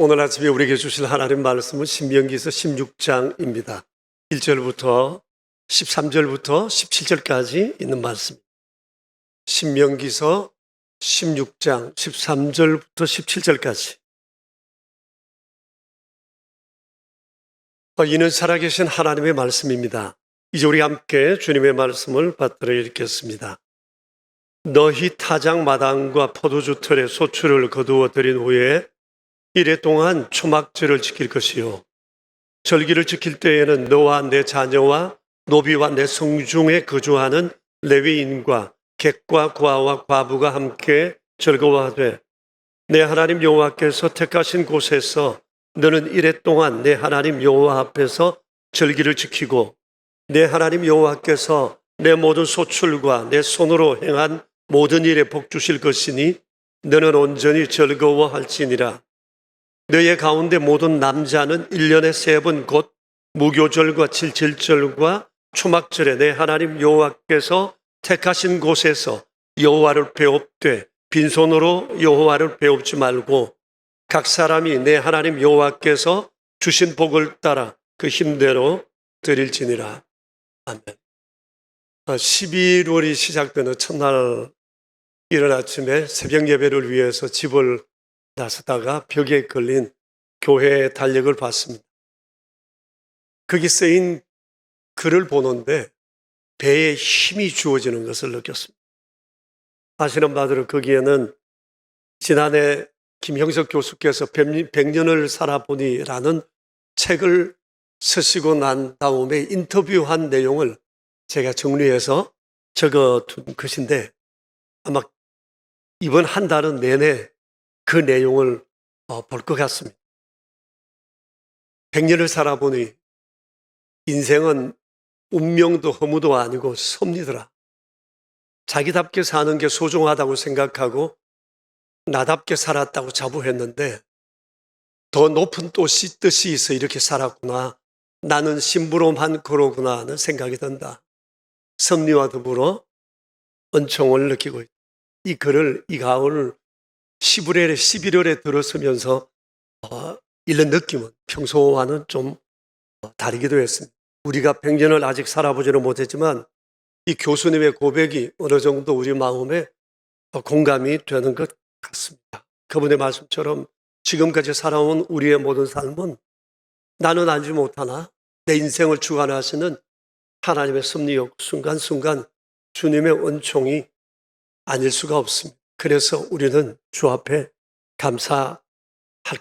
오늘 아침에 우리에게 주실 하나님 말씀은 신명기서 16장입니다. 1절부터 13절부터 17절까지 있는 말씀입니다. 신명기서 16장 13절부터 17절까지. 이는 살아계신 하나님의 말씀입니다. 이제 우리 함께 주님의 말씀을 받들어 읽겠습니다. 너희 타작 마당과 포도주 털에 소출을 거두어 들인 후에 이래 동안 초막절을 지킬 것이요 절기를 지킬 때에는 너와 내 자녀와 노비와 내 성중에 거주하는 레위인과 객과 고아와 과부가 함께 즐거워하되 내 하나님 여호와께서 택하신 곳에서 너는 이래 동안 내 하나님 여호와 앞에서 절기를 지키고 내 하나님 여호와께서 내 모든 소출과 내 손으로 행한 모든 일에 복 주실 것이니 너는 온전히 즐거워할지니라. 너의 가운데 모든 남자는 1년에 3번 곧 무교절과 칠칠절과 초막절에 내 하나님 여호와께서 택하신 곳에서 여호와를 배웁되 빈손으로 여호와를 배웁지 말고 각 사람이 내 하나님 여호와께서 주신 복을 따라 그 힘대로 드릴지니라. 아멘. 11월이 시작되는 첫날 이른 아침에 새벽 예배를 위해서 집을 나서다가 벽에 걸린 교회의 달력을 봤습니다. 거기 쓰인 글을 보는데 배에 힘이 주어지는 것을 느꼈습니다. 아시는 바대로 거기에는 지난해 김형석 교수께서 100년을 살아보니라는 책을 쓰시고 난 다음에 인터뷰한 내용을 제가 정리해서 적어둔 것인데 아마 이번 한 달은 내내 그 내용을 볼 것 같습니다. 100년을 살아보니 인생은 운명도 허무도 아니고 섭리더라. 자기답게 사는 게 소중하다고 생각하고 나답게 살았다고 자부했는데 더 높은 뜻이 있어 이렇게 살았구나. 나는 심부름한 거로구나 하는 생각이 든다. 섭리와 더불어 은총을 느끼고 있다. 이 글을 이 가을 11월에 들었으면서 이런 느낌은 평소와는 좀 다르기도 했습니다. 우리가 100년을 아직 살아보지는 못했지만 이 교수님의 고백이 어느 정도 우리 마음에 공감이 되는 것 같습니다. 그분의 말씀처럼 지금까지 살아온 우리의 모든 삶은 나는 알지 못하나 내 인생을 주관하시는 하나님의 섭리였고 순간순간 주님의 은총이 아닐 수가 없습니다. 그래서 우리는 주 앞에 감사할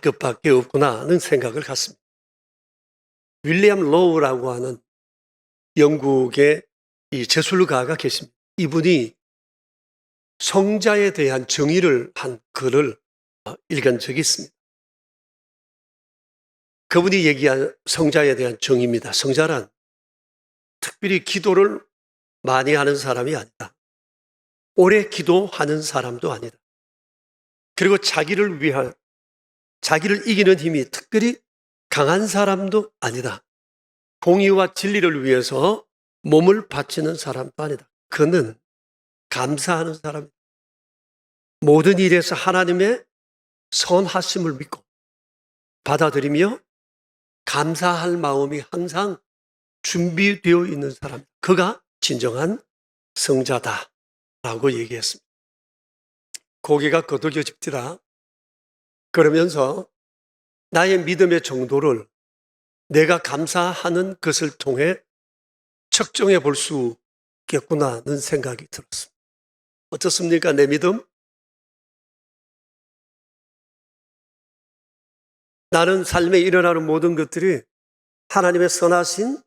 것밖에 없구나 하는 생각을 갖습니다. 윌리엄 로우라고 하는 영국의 이 제술가가 계십니다. 이분이 성자에 대한 정의를 한 글을 읽은 적이 있습니다. 그분이 얘기한 성자에 대한 정의입니다. 성자란 특별히 기도를 많이 하는 사람이 아니다. 오래 기도하는 사람도 아니다. 그리고 자기를 이기는 힘이 특별히 강한 사람도 아니다. 공의와 진리를 위해서 몸을 바치는 사람도 아니다. 그는 감사하는 사람이다. 모든 일에서 하나님의 선하심을 믿고 받아들이며 감사할 마음이 항상 준비되어 있는 사람. 그가 진정한 성자다. 라고 얘기했습니다. 고개가 끄덕여집니다. 그러면서 나의 믿음의 정도를 내가 감사하는 것을 통해 측정해 볼 수 있겠구나는 생각이 들었습니다. 어떻습니까? 내 믿음? 나는 삶에 일어나는 모든 것들이 하나님의 선하신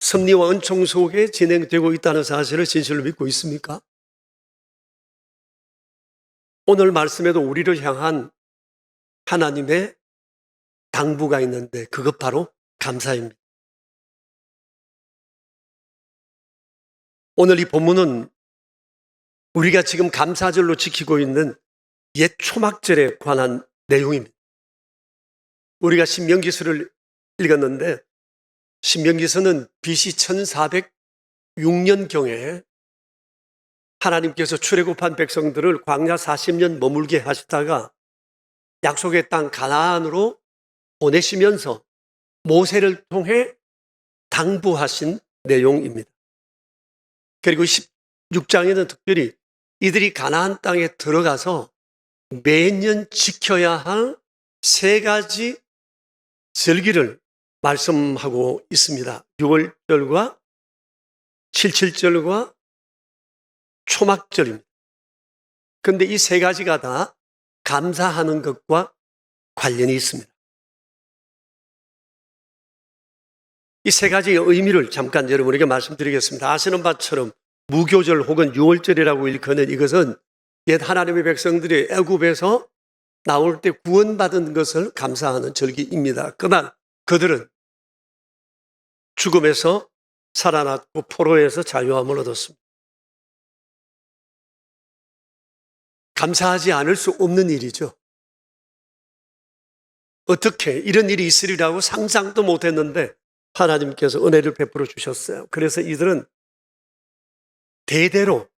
섭리와 은총 속에 진행되고 있다는 사실을 진실로 믿고 있습니까? 오늘 말씀에도 우리를 향한 하나님의 당부가 있는데 그것 바로 감사입니다. 오늘 이 본문은 우리가 지금 감사절로 지키고 있는 옛 초막절에 관한 내용입니다. 우리가 신명기서를 읽었는데 신명기서는 BC 1406년경에 하나님께서 출애굽한 백성들을 광야 40년 머물게 하시다가 약속의 땅 가나안으로 보내시면서 모세를 통해 당부하신 내용입니다. 그리고 16장에는 특별히 이들이 가나안 땅에 들어가서 매년 지켜야 할 세 가지 절기를 말씀하고 있습니다. 6월절과 77절과 초막절입니다. 그런데 이 세 가지가 다 감사하는 것과 관련이 있습니다. 이 세 가지의 의미를 잠깐 여러분에게 말씀드리겠습니다. 아시는 바처럼 무교절 혹은 유월절이라고 일컫는 이것은 옛 하나님의 백성들이 애굽에서 나올 때 구원받은 것을 감사하는 절기입니다. 그날 그들은 죽음에서 살아났고 포로에서 자유함을 얻었습니다. 감사하지 않을 수 없는 일이죠. 어떻게 이런 일이 있으리라고 상상도 못했는데 하나님께서 은혜를 베풀어 주셨어요. 그래서 이들은 대대로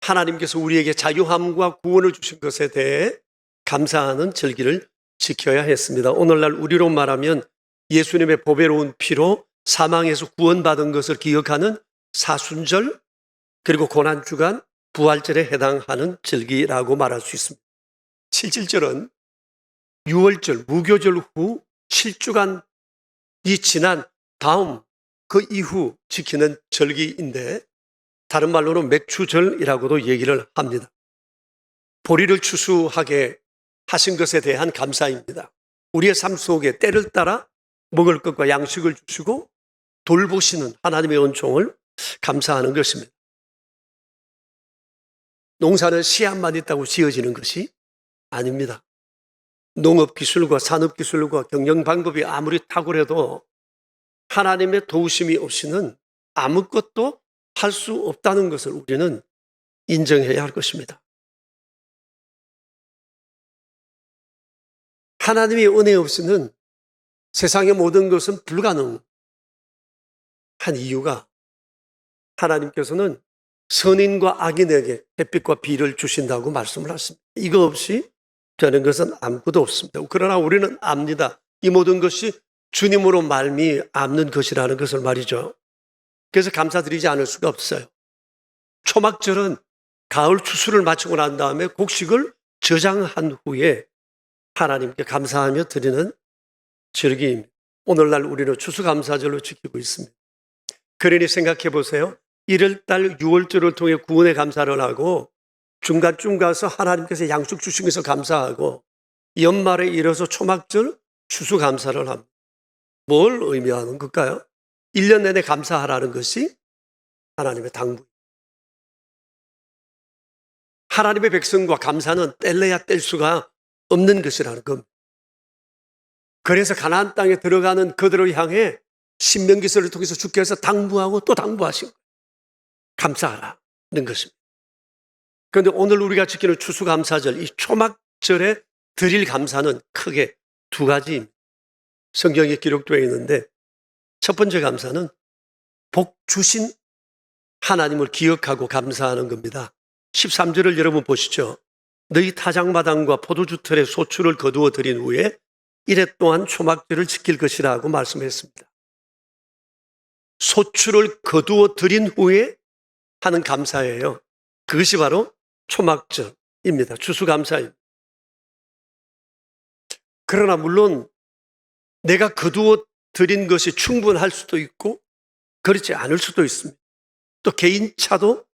하나님께서 우리에게 자유함과 구원을 주신 것에 대해 감사하는 절기를 지켜야 했습니다. 오늘날 우리로 말하면 예수님의 보배로운 피로 사망에서 구원받은 것을 기억하는 사순절, 그리고 고난주간, 부활절에 해당하는 절기라고 말할 수 있습니다. 77절은 유월절, 무교절 후 7주간이 지난 다음 그 이후 지키는 절기인데 다른 말로는 맥추절이라고도 얘기를 합니다. 보리를 추수하게 하신 것에 대한 감사입니다. 우리의 삶 속에 때를 따라 먹을 것과 양식을 주시고 돌보시는 하나님의 은총을 감사하는 것입니다. 농사는 씨앗만 있다고 지어지는 것이 아닙니다. 농업기술과 산업기술과 경영 방법이 아무리 탁월해도 하나님의 도우심이 없이는 아무것도 할 수 없다는 것을 우리는 인정해야 할 것입니다. 하나님의 은혜 없이는 세상의 모든 것은 불가능한 이유가 하나님께서는 선인과 악인에게 햇빛과 비를 주신다고 말씀을 하십니다. 이거 없이 되는 것은 아무것도 없습니다. 그러나 우리는 압니다. 이 모든 것이 주님으로 말미암는 것이라는 것을 말이죠. 그래서 감사드리지 않을 수가 없어요. 초막절은 가을 추수를 마치고 난 다음에 곡식을 저장한 후에 하나님께 감사하며 드리는 절기입니다. 오늘날 우리는 추수감사절로 지키고 있습니다. 그러니 생각해 보세요. 1월달 6월절을 통해 구원의 감사를 하고 중간쯤 가서 하나님께서 양식 주신 것을 감사하고 연말에 이뤄서 초막절 추수감사를 합니다. 뭘 의미하는 걸까요? 1년 내내 감사하라는 것이 하나님의 당부. 하나님의 백성과 감사는 뗄래야 뗄 수가 없는 것이라는 겁니다. 그래서 가나안 땅에 들어가는 그들을 향해 신명기서를 통해서 주께서 당부하고 또 당부하신 거예요. 감사하라는 것입니다. 그런데 오늘 우리가 지키는 추수감사절, 이 초막절에 드릴 감사는 크게 두 가지입니다. 성경에 기록되어 있는데 첫 번째 감사는 복 주신 하나님을 기억하고 감사하는 겁니다. 13절을 여러분 보시죠. 너희 타작마당과 포도주 틀에 소출을 거두어 드린 후에 이래 또한 초막절을 지킬 것이라고 말씀했습니다. 소출을 거두어 드린 후에 하는 감사예요. 그것이 바로 초막절입니다. 추수감사입니다. 그러나 물론 내가 거두어 드린 것이 충분할 수도 있고 그렇지 않을 수도 있습니다. 또 개인차도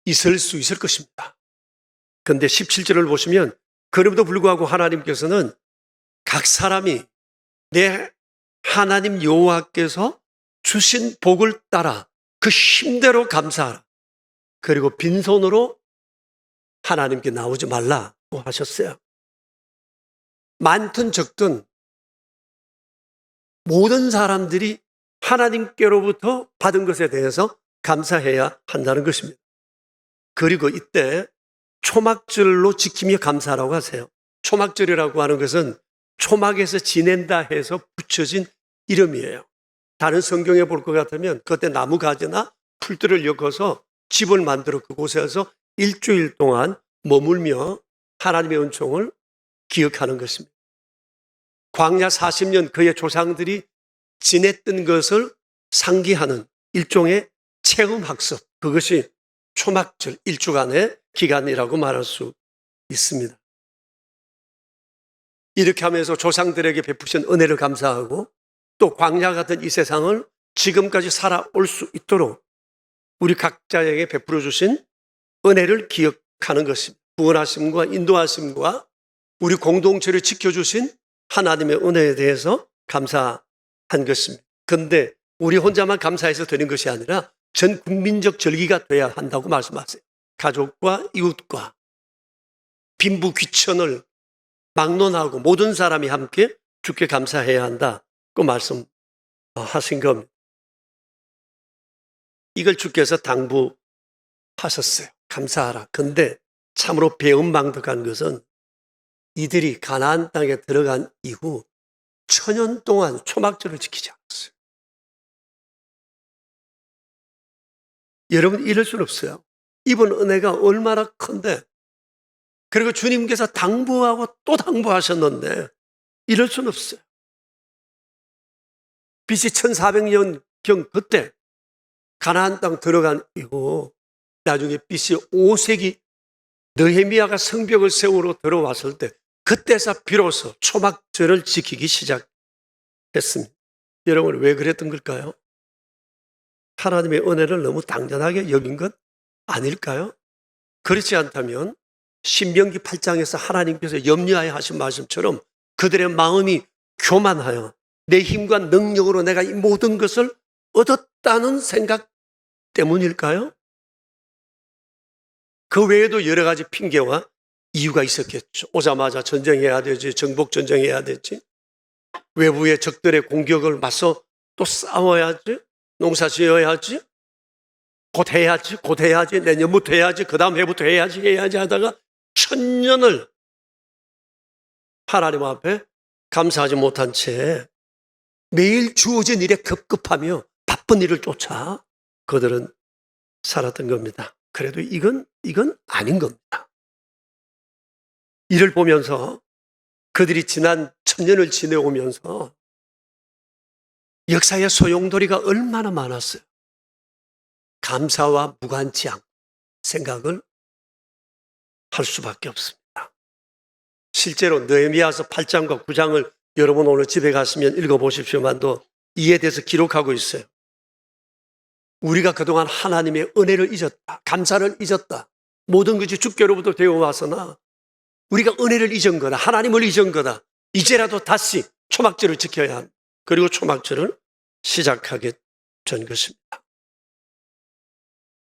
있을 수 있을 것입니다. 그런데 17절을 보시면 그럼에도 불구하고 하나님께서는 각 사람이 내 하나님 여호와께서 주신 복을 따라 그 힘대로 감사하라. 그리고 빈손으로 하나님께 나오지 말라고 하셨어요. 많든 적든 모든 사람들이 하나님께로부터 받은 것에 대해서 감사해야 한다는 것입니다. 그리고 이때 초막절로 지키며 감사라고 하세요. 초막절이라고 하는 것은 초막에서 지낸다 해서 붙여진 이름이에요. 다른 성경에 볼 것 같으면 그때 나무 가지나 풀들을 엮어서 집을 만들어 그곳에서 일주일 동안 머물며 하나님의 은총을 기억하는 것입니다. 광야 40년 그의 조상들이 지냈던 것을 상기하는 일종의 체험학습, 그것이 초막절 1주간의 기간이라고 말할 수 있습니다. 이렇게 하면서 조상들에게 베푸신 은혜를 감사하고 또 광야 같은 이 세상을 지금까지 살아올 수 있도록 우리 각자에게 베풀어 주신 은혜를 기억하는 것입니다. 구원하심과 인도하심과 우리 공동체를 지켜주신 하나님의 은혜에 대해서 감사한 것입니다. 그런데 우리 혼자만 감사해서 되는 것이 아니라 전 국민적 절기가 돼야 한다고 말씀하세요. 가족과 이웃과 빈부 귀천을 막론하고 모든 사람이 함께 주께 감사해야 한다고 말씀하신 겁니다. 이걸 주께서 당부하셨어요. 감사하라. 근데 참으로 배은망덕한 것은 이들이 가나안 땅에 들어간 이후 1000년 동안 초막절을 지키지 않았어요. 여러분, 이럴 수는 없어요. 이번 은혜가 얼마나 큰데, 그리고 주님께서 당부하고 또 당부하셨는데 이럴 수는 없어요. BC 1400년경 그때 가나안 땅 들어간 이후 나중에 BC 5세기 느헤미야가 성벽을 세우러 들어왔을 때 그때서 비로소 초막절을 지키기 시작했습니다. 여러분, 왜 그랬던 걸까요? 하나님의 은혜를 너무 당연하게 여긴 것 아닐까요? 그렇지 않다면 신명기 8장에서 하나님께서 염려하여 하신 말씀처럼 그들의 마음이 교만하여 내 힘과 능력으로 내가 이 모든 것을 얻었다는 생각 때문일까요? 그 외에도 여러 가지 핑계와 이유가 있었겠죠. 오자마자 전쟁해야 되지, 정복 전쟁해야 되지, 외부의 적들의 공격을 맞서 또 싸워야지, 농사 지어야지, 곧 해야지, 내년부터 해야지, 그 다음 해부터 해야지 하다가 1000년을 하나님 앞에 감사하지 못한 채 매일 주어진 일에 급급하며 바쁜 일을 쫓아 그들은 살았던 겁니다. 그래도 이건 아닌 겁니다. 이를 보면서 그들이 지난 1000년을 지내오면서 역사의 소용돌이가 얼마나 많았어요. 감사와 무관치 않고 생각을 할 수밖에 없습니다. 실제로 느헤미야서 8장과 9장을 여러분 오늘 집에 가시면 읽어보십시오만도 이에 대해서 기록하고 있어요. 우리가 그동안 하나님의 은혜를 잊었다, 감사를 잊었다, 모든 것이 주께로부터 되어와서나 우리가 은혜를 잊은 거다, 하나님을 잊은 거다, 이제라도 다시 초막절을 지켜야 합니다. 그리고 초막절을 시작하게 된 것입니다.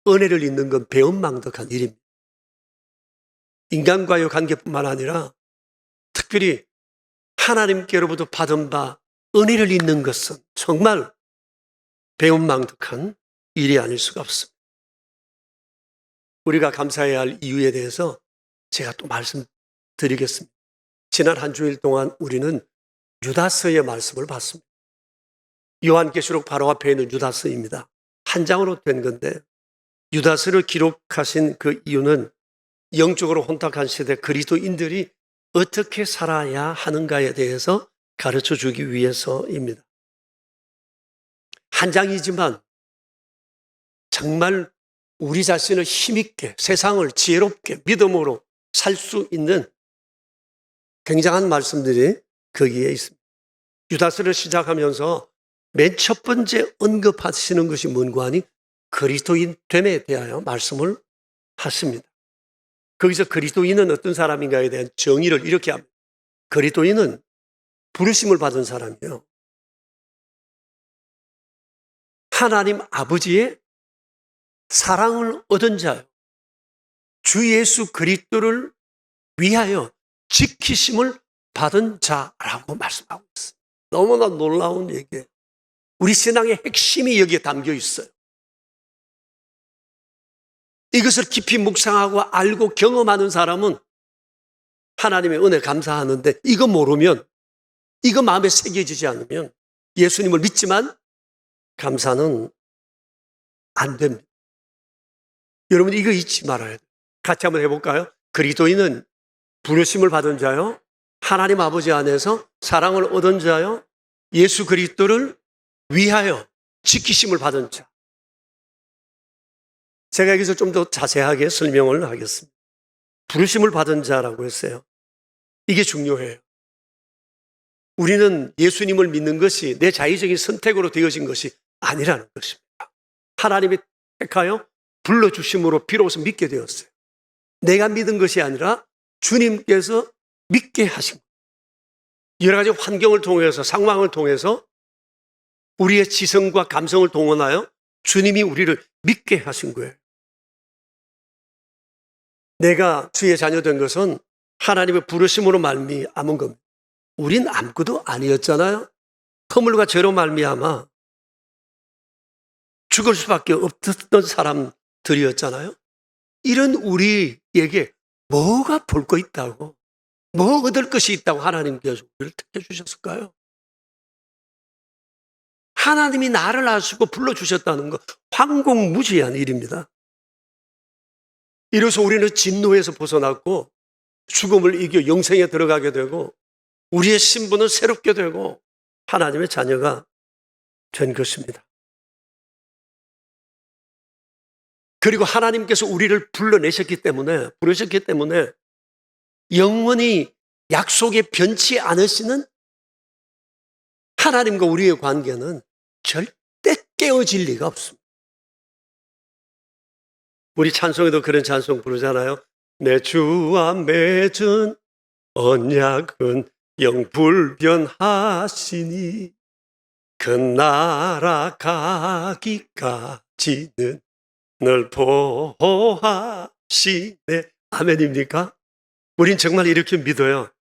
은혜를 잊는 건 배은망덕한 일입니다. 인간과의 관계뿐만 아니라 특별히 하나님께로부터 받은 바 은혜를 잊는 것은 정말 배은망덕한 일이 아닐 수가 없습니다. 우리가 감사해야 할 이유에 대해서 제가 또 말씀드리겠습니다. 지난 한 주일 동안 우리는 유다서의 말씀을 봤습니다. 요한계시록 바로 앞에 있는 유다서입니다. 한 장으로 된 건데 유다서를 기록하신 그 이유는 영적으로 혼탁한 시대 그리스도인들이 어떻게 살아야 하는가에 대해서 가르쳐 주기 위해서입니다. 한 장이지만 정말 우리 자신을 힘있게 세상을 지혜롭게 믿음으로 살 수 있는 굉장한 말씀들이 거기에 있습니다. 유다서를 시작하면서 맨 첫 번째 언급하시는 것이 뭔고 하니 그리스도인 됨에 대하여 말씀을 하십니다. 거기서 그리스도인은 어떤 사람인가에 대한 정의를 이렇게 합니다. 그리스도인은 부르심을 받은 사람이에요. 하나님 아버지의 사랑을 얻은 자요. 주 예수 그리스도를 위하여 지키심을 받은 자라고 말씀하고 있어요. 너무나 놀라운 얘기예요. 우리 신앙의 핵심이 여기에 담겨 있어요. 이것을 깊이 묵상하고 알고 경험하는 사람은 하나님의 은혜 감사하는데 이거 모르면, 이거 마음에 새겨지지 않으면 예수님을 믿지만 감사는 안 됩니다. 여러분 이거 잊지 말아야 돼요. 같이 한번 해볼까요? 그리스도인은 부르심을 받은 자요, 하나님 아버지 안에서 사랑을 얻은 자요, 예수 그리스도를 위하여 지키심을 받은 자. 제가 여기서 좀 더 자세하게 설명을 하겠습니다. 부르심을 받은 자라고 했어요. 이게 중요해요. 우리는 예수님을 믿는 것이 내 자의적인 선택으로 되어진 것이 아니라는 것입니다. 하나님이 택하여 불러주심으로 비로소 믿게 되었어요. 내가 믿은 것이 아니라 주님께서 믿게 하신 거예요. 여러 가지 환경을 통해서, 상황을 통해서 우리의 지성과 감성을 동원하여 주님이 우리를 믿게 하신 거예요. 내가 주의 자녀 된 것은 하나님의 부르심으로 말미암은 겁니다. 우린 아무것도 아니었잖아요. 허물과 죄로 말미암아 죽을 수밖에 없었던 사람들이었잖아요. 이런 우리에게 뭐가 볼 거 있다고, 뭐 얻을 것이 있다고 하나님께서 우리를 택해 주셨을까요? 하나님이 나를 아시고 불러주셨다는 거 황공무지한 일입니다. 이로써 우리는 진노에서 벗어났고 죽음을 이겨 영생에 들어가게 되고 우리의 신분은 새롭게 되고 하나님의 자녀가 된 것입니다. 그리고 하나님께서 우리를 부르셨기 때문에 영원히 약속에 변치 않으시는 하나님과 우리의 관계는 절대 깨어질 리가 없습니다. 우리 찬송에도 그런 찬송 부르잖아요. 내 주와 맺은 언약은 영불변하시니 그 나라 가기까지는 늘 보호하시네. 아멘입니까? 우린 정말 이렇게 믿어요.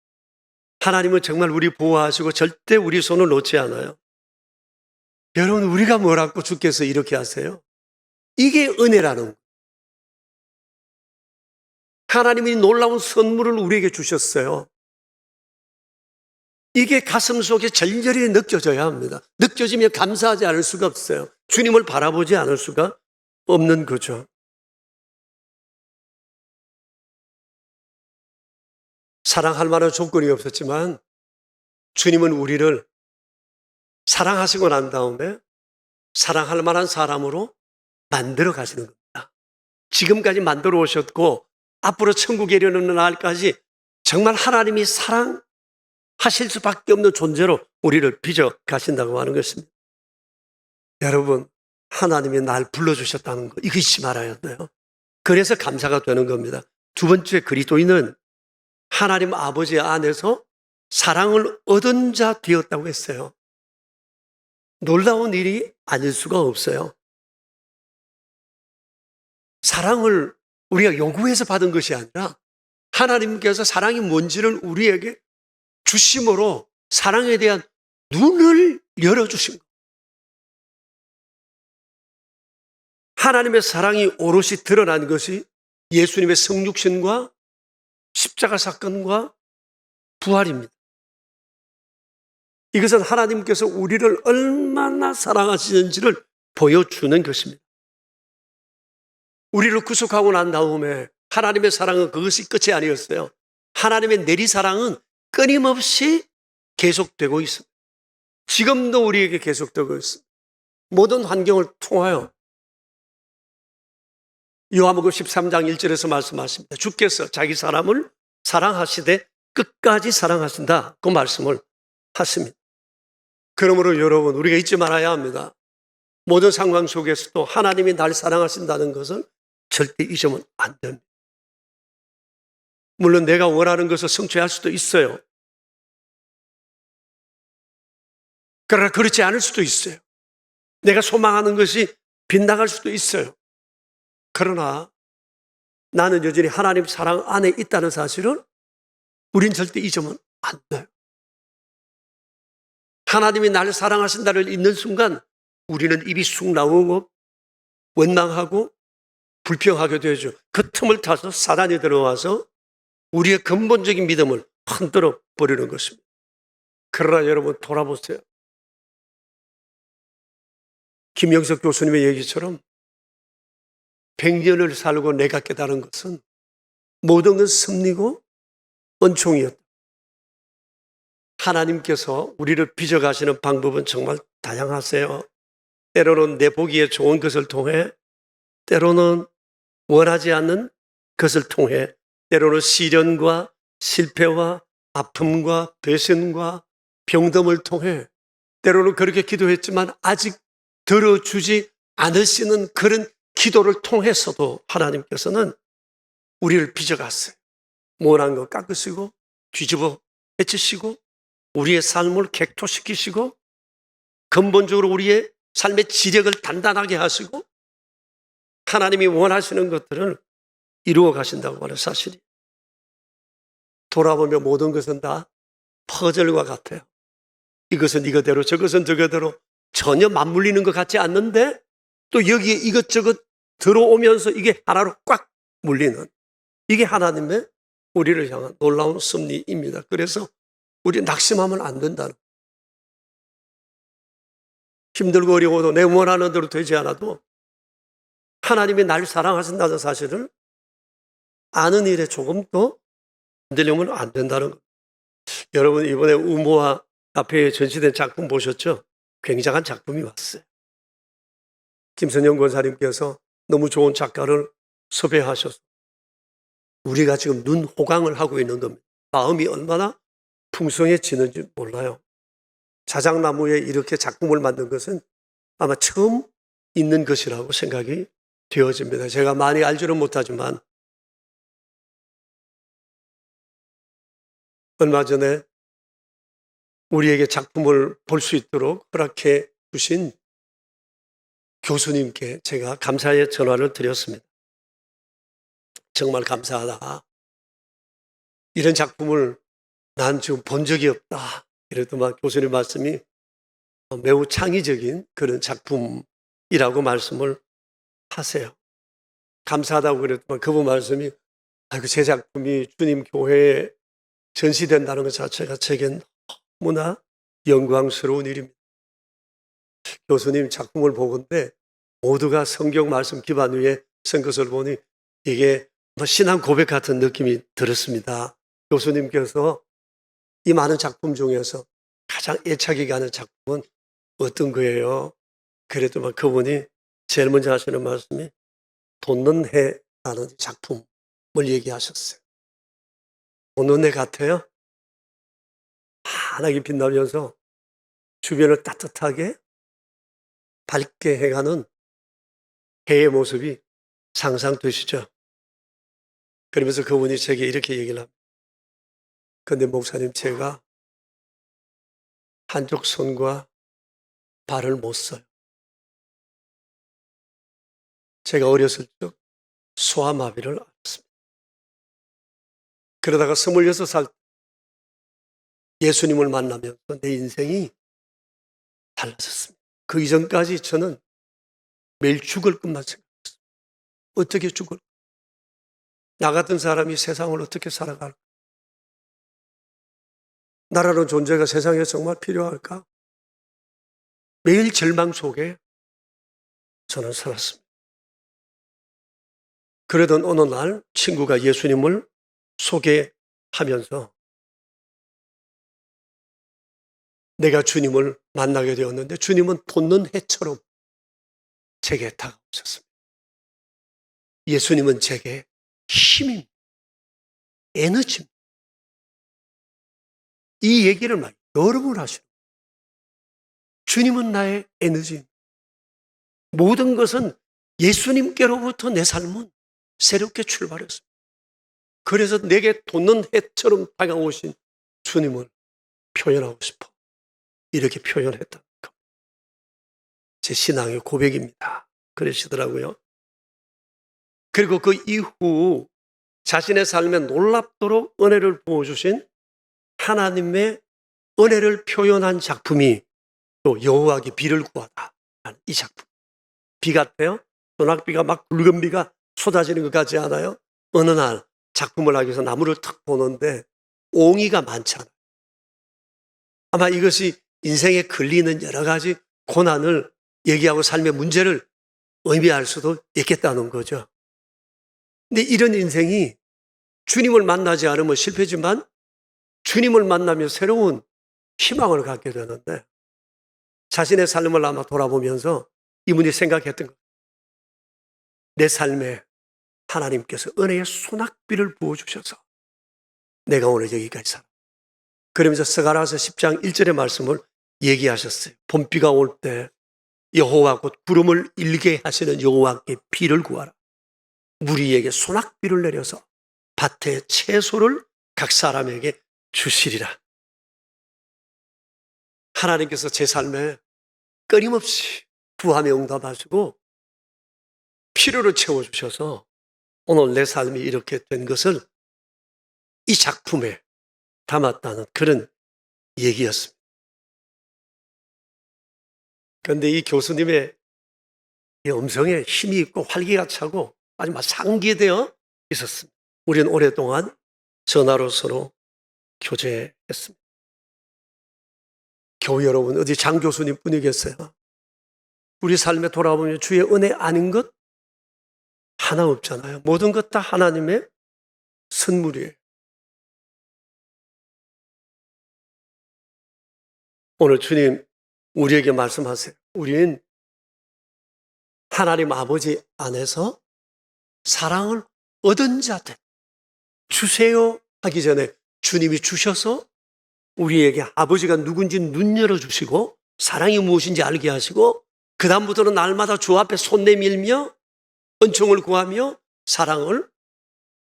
하나님은 정말 우리 보호하시고 절대 우리 손을 놓지 않아요. 여러분, 우리가 뭐라고 주께서 이렇게 하세요? 이게 은혜라는 거예요. 하나님이 놀라운 선물을 우리에게 주셨어요. 이게 가슴 속에 절절히 느껴져야 합니다. 느껴지면 감사하지 않을 수가 없어요. 주님을 바라보지 않을 수가 없는 거죠. 사랑할 만한 조건이 없었지만 주님은 우리를 사랑하시고 난 다음에 사랑할 만한 사람으로 만들어 가시는 겁니다. 지금까지 만들어 오셨고 앞으로 천국에 이르는 날까지 정말 하나님이 사랑하실 수밖에 없는 존재로 우리를 빚어 가신다고 하는 것입니다. 여러분, 하나님이 날 불러주셨다는 거 이거 잊지 말아야 돼요. 그래서 감사가 되는 겁니다. 두 번째, 그리스도인은 하나님 아버지 안에서 사랑을 얻은 자 되었다고 했어요. 놀라운 일이 아닐 수가 없어요. 사랑을 우리가 요구해서 받은 것이 아니라 하나님께서 사랑이 뭔지를 우리에게 주심으로 사랑에 대한 눈을 열어주신 거예요. 하나님의 사랑이 오롯이 드러난 것이 예수님의 성육신과 십자가 사건과 부활입니다. 이것은 하나님께서 우리를 얼마나 사랑하시는지를 보여주는 것입니다. 우리를 구속하고 난 다음에 하나님의 사랑은 그것이 끝이 아니었어요. 하나님의 내리사랑은 끊임없이 계속되고 있습니다. 지금도 우리에게 계속되고 있습니다. 모든 환경을 통하여 요한복음 13장 1절에서 말씀하십니다. 주께서 자기 사람을 사랑하시되 끝까지 사랑하신다. 그 말씀을 하십니다. 그러므로 여러분, 우리가 잊지 말아야 합니다. 모든 상황 속에서도 하나님이 날 사랑하신다는 것을 절대 잊으면 안 됩니다. 물론 내가 원하는 것을 성취할 수도 있어요. 그러나 그렇지 않을 수도 있어요. 내가 소망하는 것이 빗나갈 수도 있어요. 그러나 나는 여전히 하나님 사랑 안에 있다는 사실을 우린 절대 잊으면 안 돼요. 하나님이 나를 사랑하신다를 잊는 순간 우리는 입이 쑥 나오고 원망하고 불평하게 되죠. 그 틈을 타서 사단이 들어와서 우리의 근본적인 믿음을 흔들어 버리는 것입니다. 그러나 여러분, 돌아보세요. 김영석 교수님의 얘기처럼 100년을 살고 내가 깨달은 것은 모든 건 섭리고 은총이었다. 하나님께서 우리를 빚어가시는 방법은 정말 다양하세요. 때로는 내 보기에 좋은 것을 통해, 때로는 원하지 않는 것을 통해, 때로는 시련과 실패와 아픔과 배신과 병듦을 통해, 때로는 그렇게 기도했지만 아직 들어주지 않으시는 그런 기도를 통해서도 하나님께서는 우리를 빚어갔어요. 못한 거 깎으시고 뒤집어 해치시고 우리의 삶을 객토시키시고 근본적으로 우리의 삶의 지력을 단단하게 하시고 하나님이 원하시는 것들을 이루어 가신다고 하는 사실이, 돌아보면 모든 것은 다 퍼즐과 같아요. 이것은 이거대로 저것은 저거대로 전혀 맞물리는 것 같지 않는데 또 여기에 이것저것 들어오면서 이게 하나로 꽉 물리는, 이게 하나님의 우리를 향한 놀라운 섭리입니다. 그래서 우리 낙심하면 안 된다는, 힘들고 어려워도 내 원하는 대로 되지 않아도 하나님이 날 사랑하신다는 사실을 아는 일에 조금 더 흔들리면 안 된다는 것. 여러분 이번에 우모와 카페에 전시된 작품 보셨죠? 굉장한 작품이 왔어요. 김선영 권사님께서 너무 좋은 작가를 섭외하셔서 우리가 지금 눈 호강을 하고 있는 겁니다. 마음이 얼마나 풍성해지는지 몰라요. 자작나무에 이렇게 작품을 만든 것은 아마 처음 있는 것이라고 생각이 되어집니다. 제가 많이 알지는 못하지만 얼마 전에 우리에게 작품을 볼 수 있도록 허락해 주신 교수님께 제가 감사의 전화를 드렸습니다. 정말 감사하다. 이런 작품을 난 지금 본 적이 없다. 이랬더만 교수님 말씀이 매우 창의적인 그런 작품이라고 말씀을 하세요. 감사하다고 그랬더만 그분 말씀이 제 작품이 주님 교회에 전시된다는 것 자체가 제겐 너무나 영광스러운 일입니다. 교수님 작품을 보건대 모두가 성경 말씀 기반 위에 쓴 것을 보니 이게 신앙 고백 같은 느낌이 들었습니다. 교수님께서 이 많은 작품 중에서 가장 애착이 가는 작품은 어떤 거예요? 그랬더니 그분이 제일 먼저 하시는 말씀이 돋는 해라는 작품을 얘기하셨어요. 돋는 해 같아요. 환하게 빛나면서 주변을 따뜻하게 밝게 해가는 해의 모습이 상상되시죠? 그러면서 그분이 제게 이렇게 얘기를 합니다. 근데 목사님, 제가 한쪽 손과 발을 못 써요. 제가 어렸을 적 소아마비를 앓았습니다. 그러다가 26살 예수님을 만나면서 내 인생이 달라졌습니다. 그 이전까지 저는 매일 죽을 것만 생각했어요. 어떻게 죽을까? 나 같은 사람이 세상을 어떻게 살아갈까? 나라는 존재가 세상에 정말 필요할까? 매일 절망 속에 저는 살았습니다. 그러던 어느 날 친구가 예수님을 소개하면서 내가 주님을 만나게 되었는데 주님은 돋는 해처럼 제게 다가오셨습니다. 예수님은 제게 힘입니다. 에너지입니다. 이 얘기를 막 여러 번 하시는 거예요. 주님은 나의 에너지입니다. 모든 것은 예수님께로부터 내 삶은 새롭게 출발했습니다. 그래서 내게 돋는 해처럼 다가오신 주님을 표현하고 싶어. 이렇게 표현했다. 제 신앙의 고백입니다. 그러시더라고요. 그리고 그 이후 자신의 삶에 놀랍도록 은혜를 부어주신 하나님의 은혜를 표현한 작품이 또 여호와께 비를 구하다. 이 작품. 비 같아요? 소낙비가 막 붉은 비가 쏟아지는 것 같지 않아요? 어느 날 작품을 하기 위해서 나무를 탁 보는데 옹이가 많잖아요. 아마 이것이 인생에 걸리는 여러 가지 고난을 얘기하고 삶의 문제를 의미할 수도 있겠다는 거죠. 근데 이런 인생이 주님을 만나지 않으면 실패지만 주님을 만나면 새로운 희망을 갖게 되는데 자신의 삶을 아마 돌아보면서 이분이 생각했던 것, 내 삶에 하나님께서 은혜의 소낙비를 부어주셔서 내가 오늘 여기까지 살아. 그러면서 스가랴서 10장 1절의 말씀을 얘기하셨어요. 봄비가 올 때 여호와 곧 구름을 일게 하시는 여호와께 비를 구하라. 무리에게 소낙비를 내려서 밭의 채소를 각 사람에게 주시리라. 하나님께서 제 삶에 끊임없이 부함에 응답하시고 필요를 채워주셔서 오늘 내 삶이 이렇게 된 것을 이 작품에 담았다는 그런 얘기였습니다. 그런데 이 교수님의 이 음성에 힘이 있고 활기가 차고 아주 막 상기되어 있었습니다. 우리는 오랫동안 전화로 서로 교제했습니다. 교우 여러분, 어디 장 교수님 뿐이겠어요? 우리 삶에 돌아보면 주의 은혜 아닌 것 하나 없잖아요. 모든 것 다 하나님의 선물이에요. 오늘 주님 우리에게 말씀하세요. 우리는 하나님 아버지 안에서 사랑을 얻은 자들, 주세요 하기 전에 주님이 주셔서 우리에게 아버지가 누군지 눈 열어주시고 사랑이 무엇인지 알게 하시고 그 다음부터는 날마다 주 앞에 손 내밀며 은총을 구하며 사랑을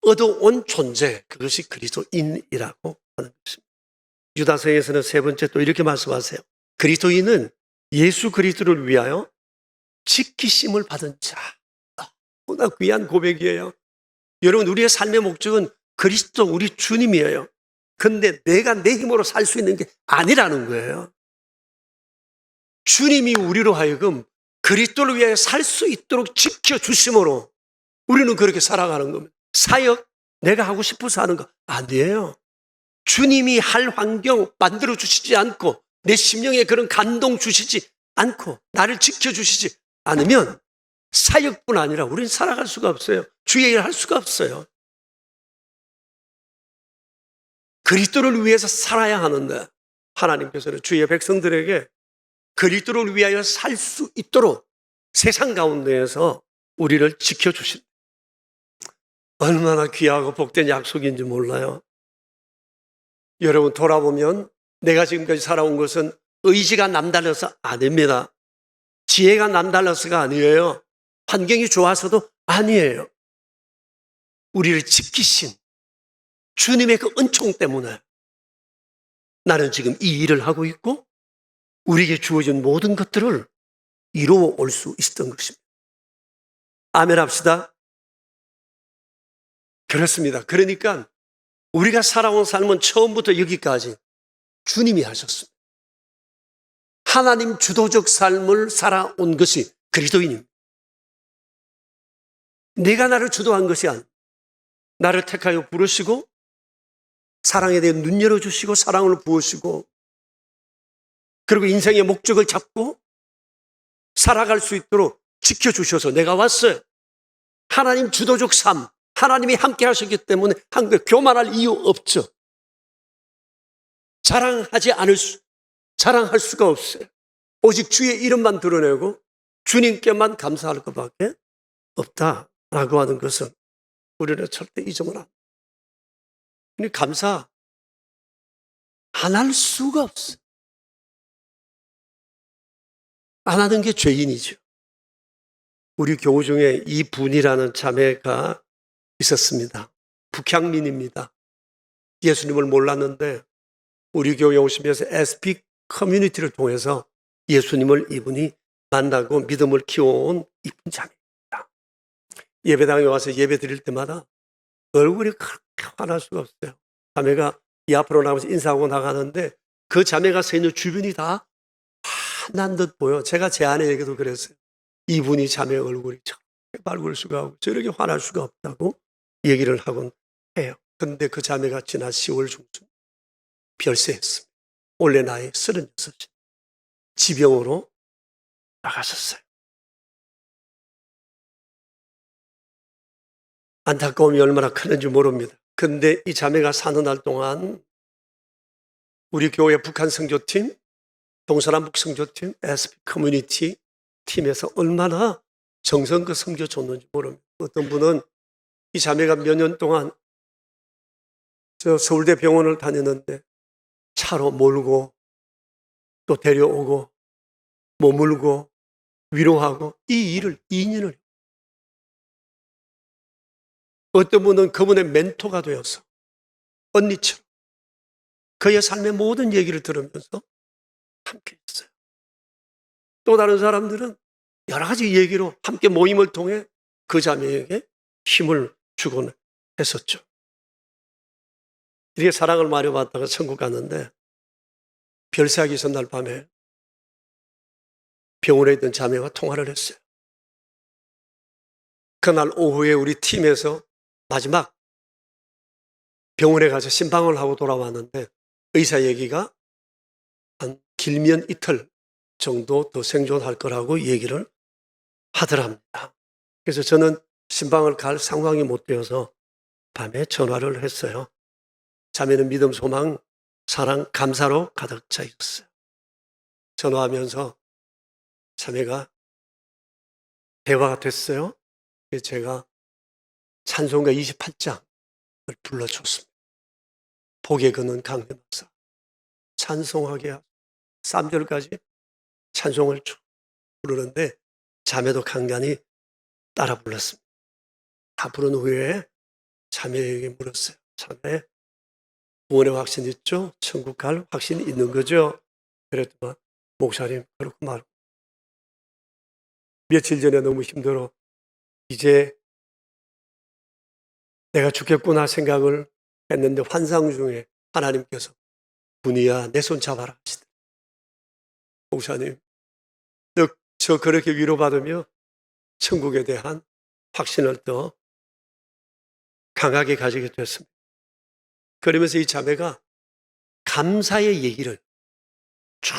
얻어온 존재, 그것이 그리스도인이라고 하는 것입니다. 유다서에서는 세 번째 또 이렇게 말씀하세요. 그리스도인은 예수 그리스도를 위하여 지키심을 받은 자. 너무나 귀한 고백이에요. 여러분, 우리의 삶의 목적은 그리스도 우리 주님이에요. 근데 내가 내 힘으로 살 수 있는 게 아니라는 거예요. 주님이 우리로 하여금 그리스도를 위하여 살 수 있도록 지켜주심으로 우리는 그렇게 살아가는 겁니다. 사역, 내가 하고 싶어서 하는 거 아니에요. 주님이 할 환경 만들어 주시지 않고 내 심령에 그런 감동 주시지 않고 나를 지켜주시지 않으면 사역뿐 아니라 우리는 살아갈 수가 없어요. 주의 일을 할 수가 없어요. 그리스도를 위해서 살아야 하는데 하나님께서는 주의 백성들에게 그리스도를 위하여 살 수 있도록 세상 가운데에서 우리를 지켜주십니다. 얼마나 귀하고 복된 약속인지 몰라요. 여러분, 돌아보면 내가 지금까지 살아온 것은 의지가 남달라서 아닙니다. 지혜가 남달라서가 아니에요. 환경이 좋아서도 아니에요. 우리를 지키신 주님의 그 은총 때문에 나는 지금 이 일을 하고 있고 우리에게 주어진 모든 것들을 이루어 올 수 있었던 것입니다. 아멘 합시다. 그렇습니다. 그러니까 우리가 살아온 삶은 처음부터 여기까지 주님이 하셨습니다. 하나님 주도적 삶을 살아온 것이 그리스도인입니다. 내가 나를 주도한 것이 아니라 나를 택하여 부르시고 사랑에 대해 눈 열어주시고 사랑을 부으시고 그리고 인생의 목적을 잡고 살아갈 수 있도록 지켜주셔서 내가 왔어요. 하나님 주도적 삶, 하나님이 함께 하셨기 때문에 한국에 교만할 이유 없죠. 자랑할 수가 없어요. 오직 주의 이름만 드러내고 주님께만 감사할 것밖에 없다라고 하는 것은 우리는 절대 잊으면 안 돼요. 감사 안 할 수가 없어요. 안 하는 게 죄인이죠. 우리 교우 중에 이분이라는 자매가 있었습니다. 북향민입니다. 예수님을 몰랐는데 우리 교회에 오시면서 SP 커뮤니티를 통해서 예수님을 이분이 만나고 믿음을 키워온 이쁜 자매입니다. 예배당에 와서 예배 드릴 때마다 얼굴이 그렇게 환할 수가 없어요. 자매가 이 앞으로 나가면서 인사하고 나가는데 그 자매가 서 있는 주변이 다 환한 듯 보여. 제가 제 아내에게도 그랬어요. 이분이 자매 얼굴이 저렇게 밝을 수가 없고 저렇게 환할 수가 없다고 얘기를 하곤 해요. 그런데 그 자매가 지난 10월 중순 별세했습니다. 올해 나이 36이 지병으로 나가셨어요. 안타까움이 얼마나 크는지 모릅니다. 그런데 이 자매가 사는 날 동안 우리 교회 북한 선교팀, 동서남북 선교팀, SP 커뮤니티 팀에서 얼마나 정성껏 섬겨줬는지 모릅니다. 어떤 분은 이 자매가 몇 년 동안 저 서울대 병원을 다녔는데 차로 몰고 또 데려오고 머물고 위로하고 이 일을 2년을, 어떤 분은 그분의 멘토가 되어서 언니처럼 그의 삶의 모든 얘기를 들으면서 함께 했어요. 또 다른 사람들은 여러 가지 얘기로 함께 모임을 통해 그 자매에게 힘을 주곤 했었죠. 이렇게 사랑을 많이 받다가 천국 갔는데 별세하기 전날 밤에 병원에 있던 자매와 통화를 했어요. 그날 오후에 우리 팀에서 마지막 병원에 가서 신방을 하고 돌아왔는데 의사 얘기가 한 길면 이틀 정도 더 생존할 거라고 얘기를 하더랍니다. 그래서 저는 신방을 갈 상황이 못 되어서 밤에 전화를 했어요. 자매는 믿음, 소망, 사랑, 감사로 가득 차 있었어요. 전화하면서 자매가 대화가 됐어요. 그래서 제가 찬송가 28장을 불러줬습니다. 복에 거는 강림하사 찬송하게 하소서. 3절까지 찬송을 쭉 부르는데 자매도 간간히 따라 불렀습니다. 다 부른 후에 자매에게 물었어요. 자매, 구원의 확신 있죠? 천국 갈 확신 있는 거죠? 그랬더니 목사님 그렇고 말고 며칠 전에 너무 힘들어 이제 내가 죽겠구나 생각을 했는데 환상 중에 하나님께서 분이야 내 손 잡아라 하시더라고요. 목사님, 저 그렇게 위로받으며 천국에 대한 확신을 더 강하게 가지게 됐습니다. 그러면서 이 자매가 감사의 얘기를 쭉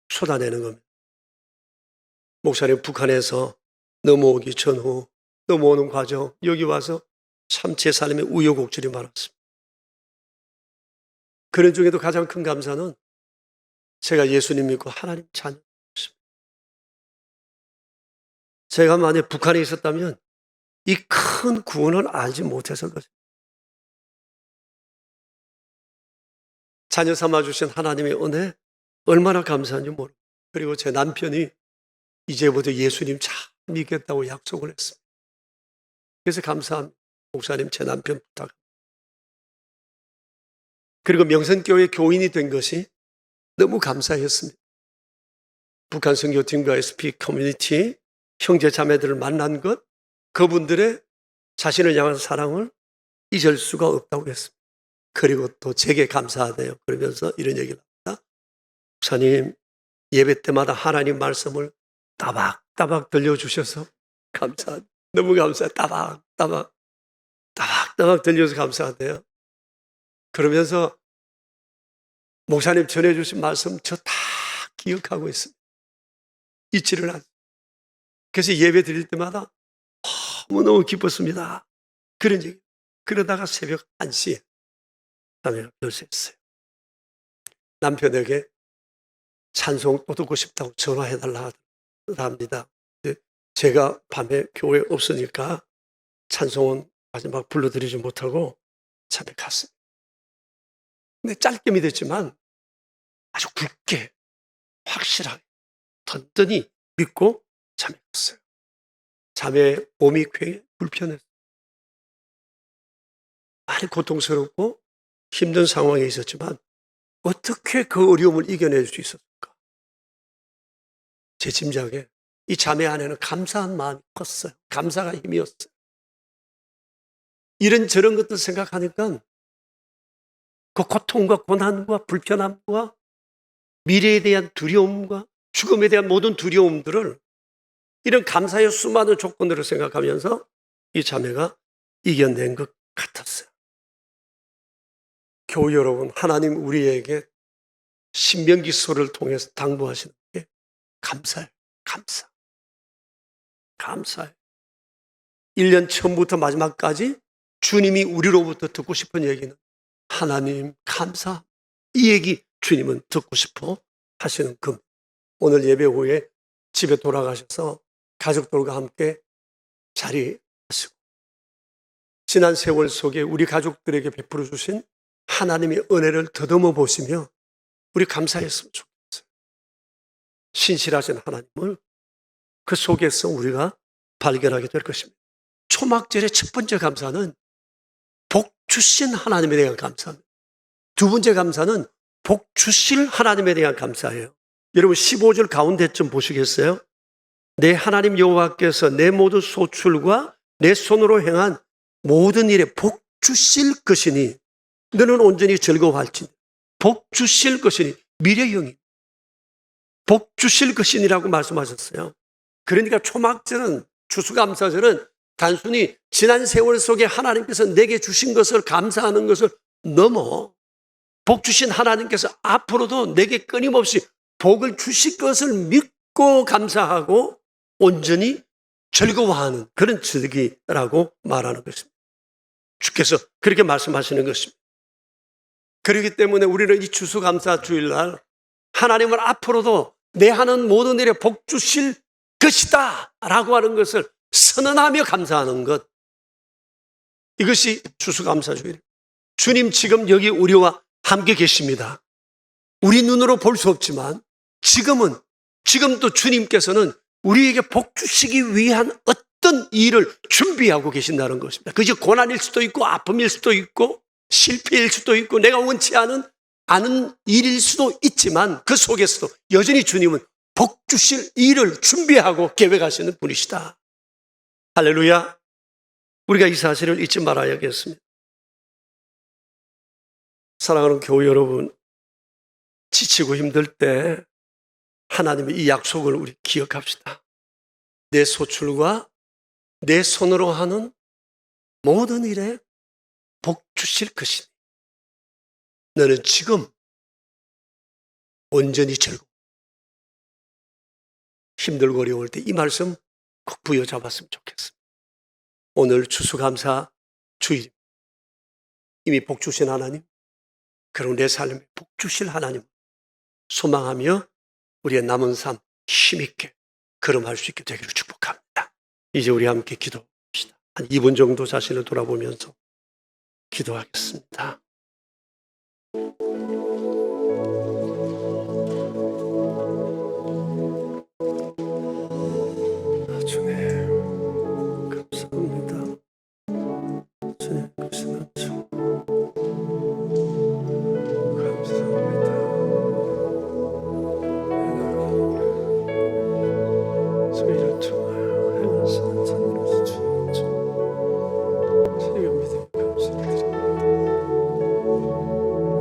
쏟아내는 겁니다. 목사님, 북한에서 넘어오기 전후 넘어오는 과정, 여기 와서 참 제 삶에 우여곡절이 많았습니다. 그런 중에도 가장 큰 감사는 제가 예수님 믿고 하나님 자녀였습니다. 제가 만약 북한에 있었다면 이 큰 구원을 알지 못해서 그렇습니다. 자녀 삼아주신 하나님의 은혜 얼마나 감사한지 모릅니다. 그리고 제 남편이 이제부터 예수님 잘 믿겠다고 약속을 했습니다. 그래서 감사합니다. 목사님, 제 남편 부탁. 그리고 명선교회 교인이 된 것이 너무 감사했습니다. 북한 선교팀과 SP 커뮤니티 형제 자매들을 만난 것, 그분들의 자신을 향한 사랑을 잊을 수가 없다고 했습니다. 그리고 또 제게 감사하대요. 그러면서 이런 얘기를 합니다. 목사님, 예배 때마다 하나님 말씀을 따박따박 들려주셔서 감사합니다. 너무 감사해요. 따박따박 들려줘서 감사하대요. 그러면서 목사님 전해주신 말씀 저 다 기억하고 있습니다. 잊지를 않습니다. 그래서 예배 드릴 때마다 너무너무 기뻤습니다. 그런 얘기. 그러다가 새벽 1시에 자매가 별세했어요. 남편에게 찬송 또 듣고 싶다고 전화해달라 합니다. 제가 밤에 교회 없으니까 찬송은 마지막 불러드리지 못하고 자매 갔습니다. 근데 짧게 믿었지만 아주 굳게 확실하게 든든히 믿고 자매 갔어요. 자매의 몸이 굉장히 불편했어요. 많이 고통스럽고 힘든 상황에 있었지만 어떻게 그 어려움을 이겨낼 수 있었을까? 제 짐작에 이 자매 안에는 감사한 마음이 컸어요. 감사가 힘이었어요. 이런저런 것들 생각하니까 그 고통과 고난과 불편함과 미래에 대한 두려움과 죽음에 대한 모든 두려움들을 이런 감사의 수많은 조건들을 생각하면서 이 자매가 이겨낸 것 같았어요. 교우 여러분, 하나님 우리에게 신명기서를 통해서 당부하시는 게 감사해요. 감사해요. 1년 처음부터 마지막까지 주님이 우리로부터 듣고 싶은 얘기는 하나님 감사. 이 얘기 주님은 듣고 싶어 하시는 금. 오늘 예배 후에 집에 돌아가셔서 가족들과 함께 자리하시고 지난 세월 속에 우리 가족들에게 베풀어 주신 하나님의 은혜를 더듬어 보시며 우리 감사했으면 좋겠어요. 신실하신 하나님을 그 속에서 우리가 발견하게 될 것입니다. 초막절의 첫 번째 감사는 복 주신 하나님에 대한 감사입니다. 두 번째 감사는 복 주실 하나님에 대한 감사예요. 여러분 15절 가운데쯤 보시겠어요? 내 하나님 여호와께서 내 모든 소출과 내 손으로 행한 모든 일에 복 주실 것이니 너는 온전히 즐거워할지니. 복 주실 것이니 미래형이 복 주실 것이니라고 말씀하셨어요. 그러니까 초막절은 추수감사절은 단순히 지난 세월 속에 하나님께서 내게 주신 것을 감사하는 것을 넘어 복 주신 하나님께서 앞으로도 내게 끊임없이 복을 주실 것을 믿고 감사하고 온전히 즐거워하는 그런 절기라고 말하는 것입니다. 주께서 그렇게 말씀하시는 것입니다. 그렇기 때문에 우리는 이 추수감사 주일날 하나님을 앞으로도 내 하는 모든 일에 복 주실 것이다 라고 하는 것을 선언하며 감사하는 것, 이것이 추수감사 주일. 주님 지금 여기 우리와 함께 계십니다. 우리 눈으로 볼 수 없지만 지금도 주님께서는 우리에게 복 주시기 위한 어떤 일을 준비하고 계신다는 것입니다. 그게 고난일 수도 있고 아픔일 수도 있고 실패일 수도 있고 내가 원치 않은 일일 수도 있지만 그 속에서도 여전히 주님은 복 주실 일을 준비하고 계획하시는 분이시다. 할렐루야. 우리가 이 사실을 잊지 말아야겠습니다. 사랑하는 교우 여러분, 지치고 힘들 때 하나님의 이 약속을 우리 기억합시다. 내 소출과 내 손으로 하는 모든 일에 복 주실 것이니 너는 지금 온전히 즐거워. 힘들고 어려울 때 이 말씀 꼭 부여잡았으면 좋겠습니다. 오늘 추수감사 주일, 이미 복 주신 하나님, 그리고 내 삶에 복 주실 하나님 소망하며 우리의 남은 삶 힘있게 걸음할 수 있게 되기를 축복합니다. 이제 우리 함께 기도합시다. 한 2분 정도 자신을 돌아보면서 기도하겠습니다. 주님 감사합니다. 주님 크시는 주 감사합니다. 저희를 통하여 행하시는 자녀로서 주님 주님 믿음 감사드립니다.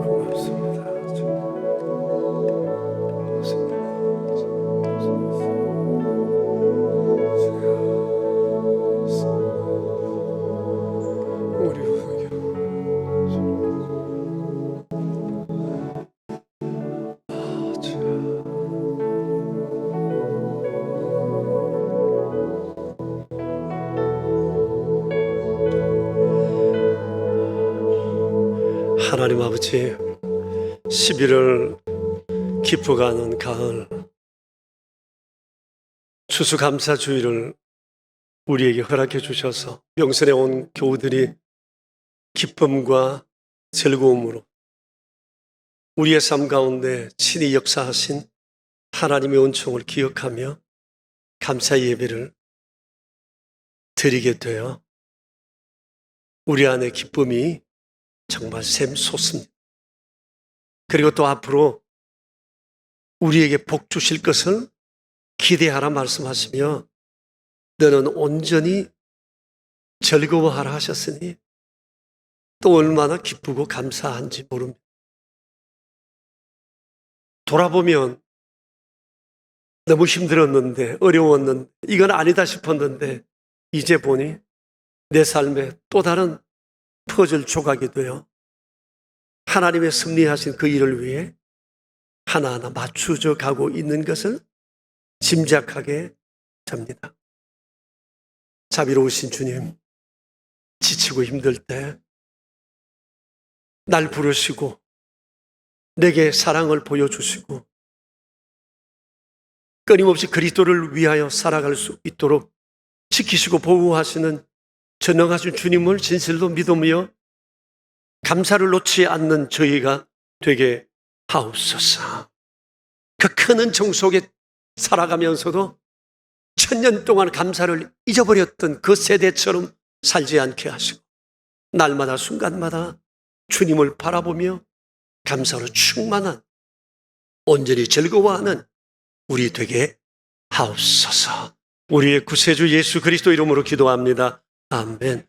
고맙습니다. 주님 고맙습니다. 우리 후회로 하나님 아버지, 11월 깊어가는 가을 추수감사주일을 우리에게 허락해 주셔서 명선에 온 교우들이 기쁨과 즐거움으로 우리의 삶 가운데 친히 역사하신 하나님의 은총을 기억하며 감사 예배를 드리게 되어 우리 안에 기쁨이 정말 샘솟습니다. 그리고 또 앞으로 우리에게 복 주실 것을 기대하라 말씀하시며 너는 온전히 즐거워하라 하셨으니 또 얼마나 기쁘고 감사한지 모릅니다. 돌아보면 너무 힘들었는데 어려웠는데 이건 아니다 싶었는데 이제 보니 내 삶에 또 다른 퍼즐 조각이 되어 하나님의 섭리하신 그 일을 위해 하나하나 맞추져 가고 있는 것을 짐작하게 됩니다. 자비로우신 주님, 지치고 힘들 때 날 부르시고 내게 사랑을 보여주시고 끊임없이 그리스도를 위하여 살아갈 수 있도록 지키시고 보호하시는 전능하신 주님을 진실로 믿으며 감사를 놓지 않는 저희가 되게 하옵소서. 그 큰 은총 속에 살아가면서도 1000년 동안 감사를 잊어버렸던 그 세대처럼 살지 않게 하시고 날마다 순간마다 주님을 바라보며 감사로 충만한 온전히 즐거워하는 우리 되게 하옵소서. 우리의 구세주 예수 그리스도 이름으로 기도합니다. 아멘.